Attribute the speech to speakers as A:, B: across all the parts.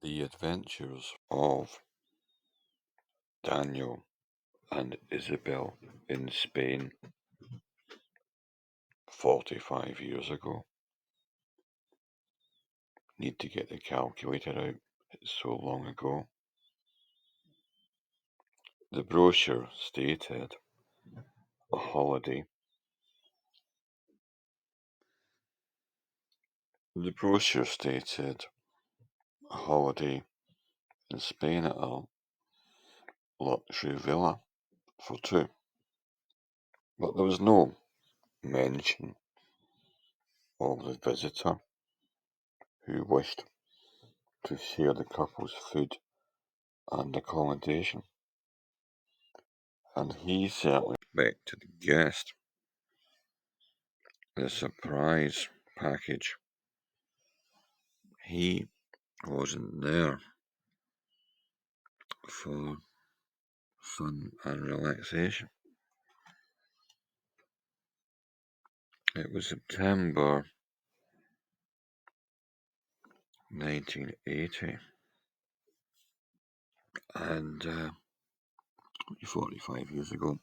A: The Adventures of Daniel and Isabel in Spain 45 years ago. Need to get the calculator out, it's so long ago. The brochure stated a holiday. The brochure stated a holiday in Spain at a luxury villa for two. But there was no mention of the visitor who wished to share the couple's food and accommodation. And he certainly expected to guest the surprise package. He wasn't there for fun and relaxation. It was September 1980, and 45 years ago,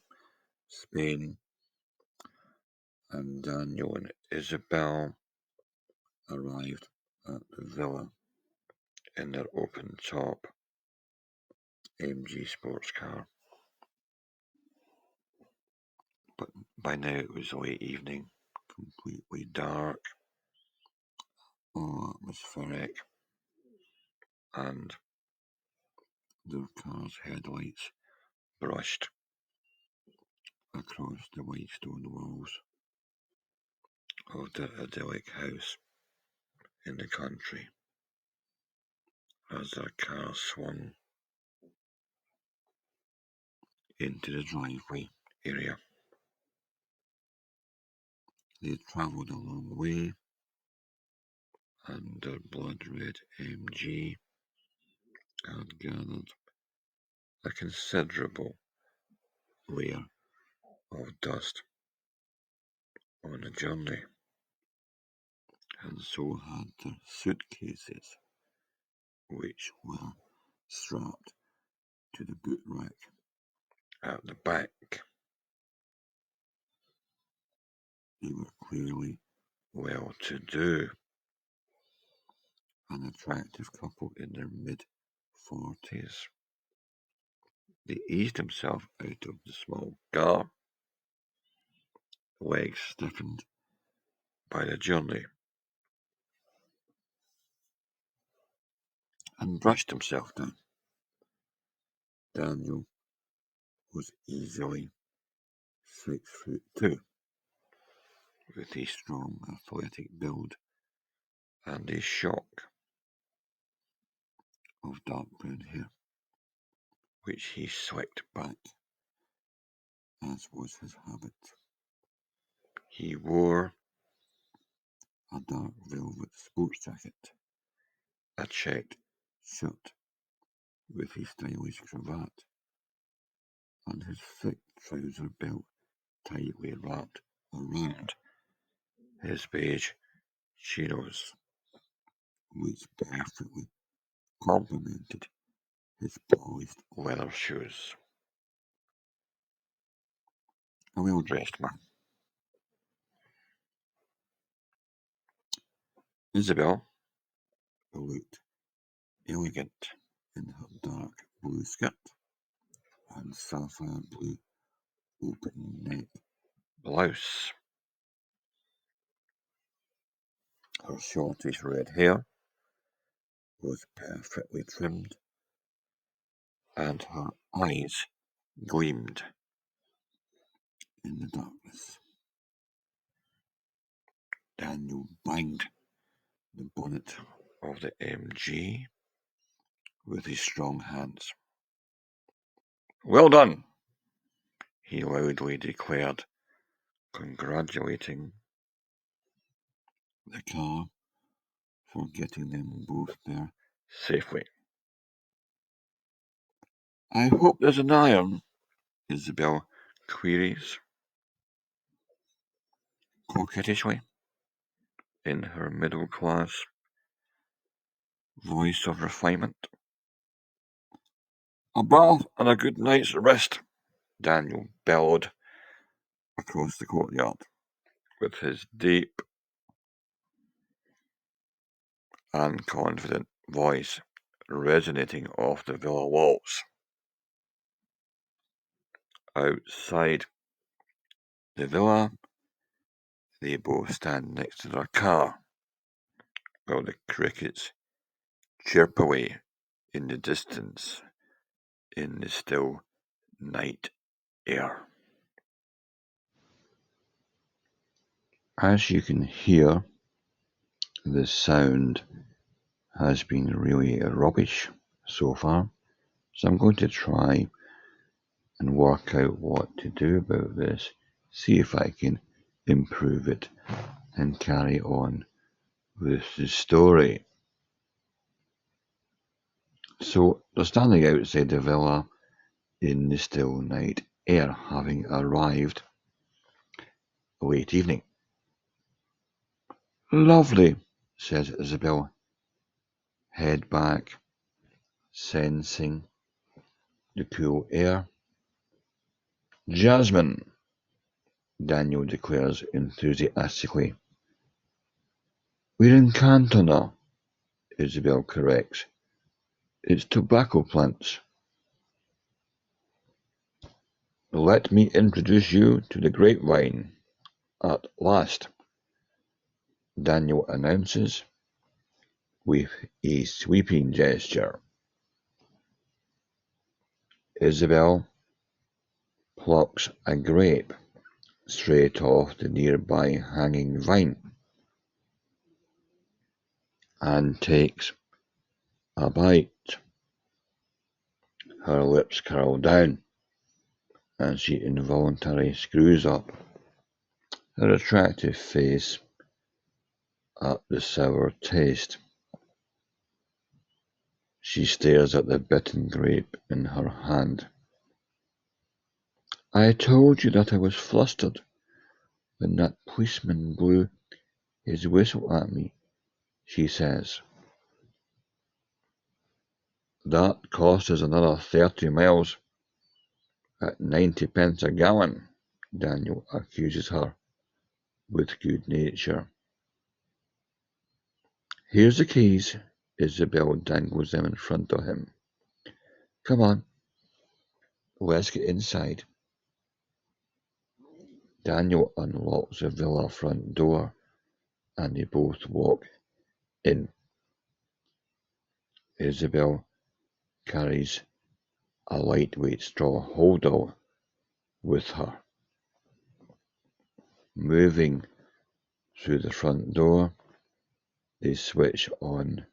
A: Spain and Daniel and Isabel arrived at the villa in their open-top AMG sports car. But by now it was late evening, completely dark, all atmospheric, and their car's headlights brushed across the white stone walls of the idyllic house in the country as their car swung into the driveway area. They travelled a long way, and their blood-red MG had gathered a considerable layer of dust on the journey, and so had their suitcases, which were strapped to the boot rack at the back. They were clearly well-to-do, an attractive couple in their mid-40s. They eased himself out of the small car, legs stiffened by the journey, and brushed himself down. Daniel was easily 6'2", with a strong athletic build and a shock of dark brown hair, which he slicked back, as was his habit. He wore a dark velvet sports jacket, a checked shirt with a stylish cravat, and his thick trouser belt tightly wrapped around his beige chinos, which perfectly complemented his polished leather shoes. A well-dressed man. Isabel looked elegant in her dark blue skirt and sapphire blue open neck blouse. Her shortish red hair was perfectly trimmed, and her eyes gleamed in the darkness. Daniel banged the bonnet of the MG with his strong hands. "Well done," he loudly declared, congratulating the car for getting them both there safely. "I hope there's an iron," Isabel queries coquettishly in her middle-class voice of refinement. A bath and a good night's rest, Daniel bellowed across the courtyard, with his deep and confident voice resonating off the villa walls. Outside the villa, they both stand next to their car, while the crickets chirp away in the distance in the still night air. As you can hear, the sound has been really rubbish so far, so I'm going to try and work out what to do about this, see if I can improve it and carry on with the story. So they're standing outside the villa in the still night air, having arrived late evening. Lovely, says Isabel, head back, sensing the cool air. Jasmine, Daniel declares enthusiastically. We're in Cantona, Isabel corrects. It's tobacco plants. Let me introduce you to the grapevine. At last, Daniel announces with a sweeping gesture. Isabel plucks a grape straight off the nearby hanging vine and takes a bite. Her lips curl down and she involuntarily screws up her attractive face at the sour taste. She stares at the bitten grape in her hand. I told you that I was flustered when that policeman blew his whistle at me, she says. That cost us another 30 miles at 90 pence a gallon, Daniel accuses her with good nature. Here's the keys. Isabel dangles them in front of him. Come on, let's get inside. Daniel unlocks the villa front door and they both walk in. Isabel carries a lightweight straw holder with her. Moving through the front door, they switch on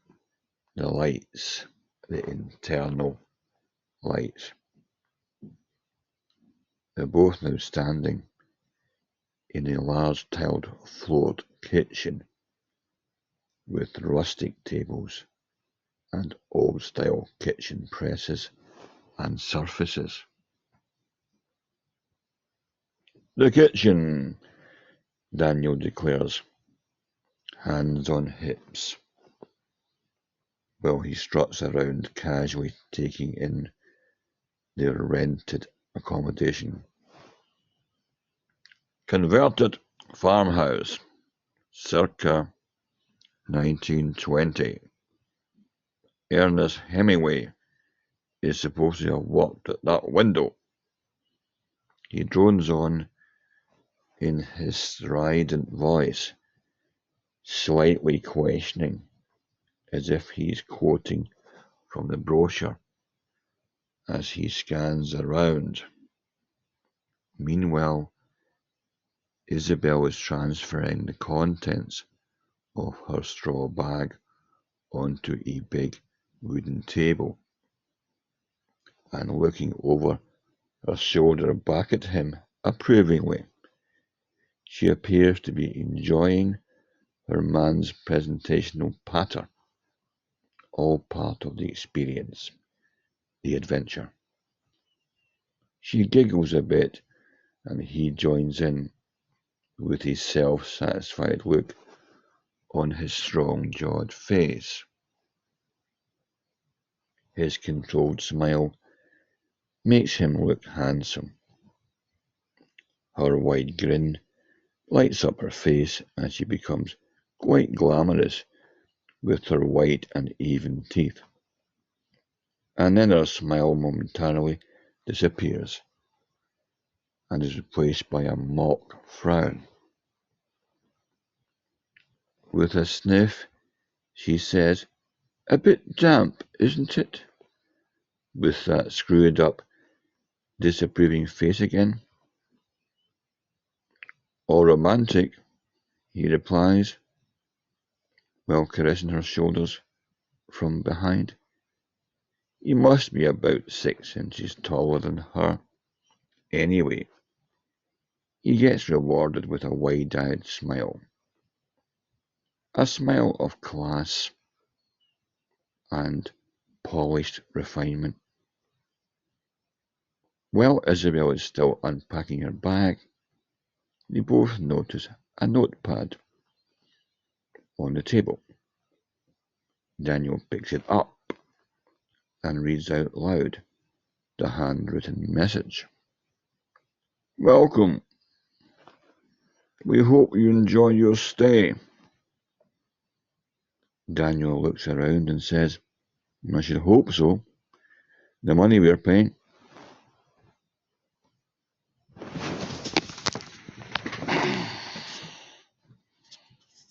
A: the lights, the internal lights. They're both now standing in a large tiled floored kitchen with rustic tables and old-style kitchen presses and surfaces. The kitchen, Daniel declares, hands on hips, while he struts around casually taking in their rented accommodation. Converted farmhouse, circa 1920. Ernest Hemingway is supposed to have walked at that window. He drones on in his strident voice, slightly questioning, as if he's quoting from the brochure as he scans around. Meanwhile, Isabel is transferring the contents of her straw bag onto a big wooden table and looking over her shoulder back at him approvingly. She appears to be enjoying her man's presentational patter, all part of the experience, the adventure. She giggles a bit and he joins in with his self-satisfied look on his strong-jawed face. His controlled smile makes him look handsome. Her wide grin lights up her face and she becomes quite glamorous with her white and even teeth. And then her smile momentarily disappears and is replaced by a mock frown. With a sniff, she says, "A bit damp, isn't it?" With that screwed up, disapproving face again. "All romantic," he replies, while caressing her shoulders from behind. He must be about 6 inches taller than her. Anyway, he gets rewarded with a wide-eyed smile. A smile of class and polished refinement. While Isabel is still unpacking her bag, they both notice a notepad on the table. Daniel picks it up and reads out loud the handwritten message. "Welcome. We hope you enjoy your stay." Daniel looks around and says, "I should hope so. The money we're paying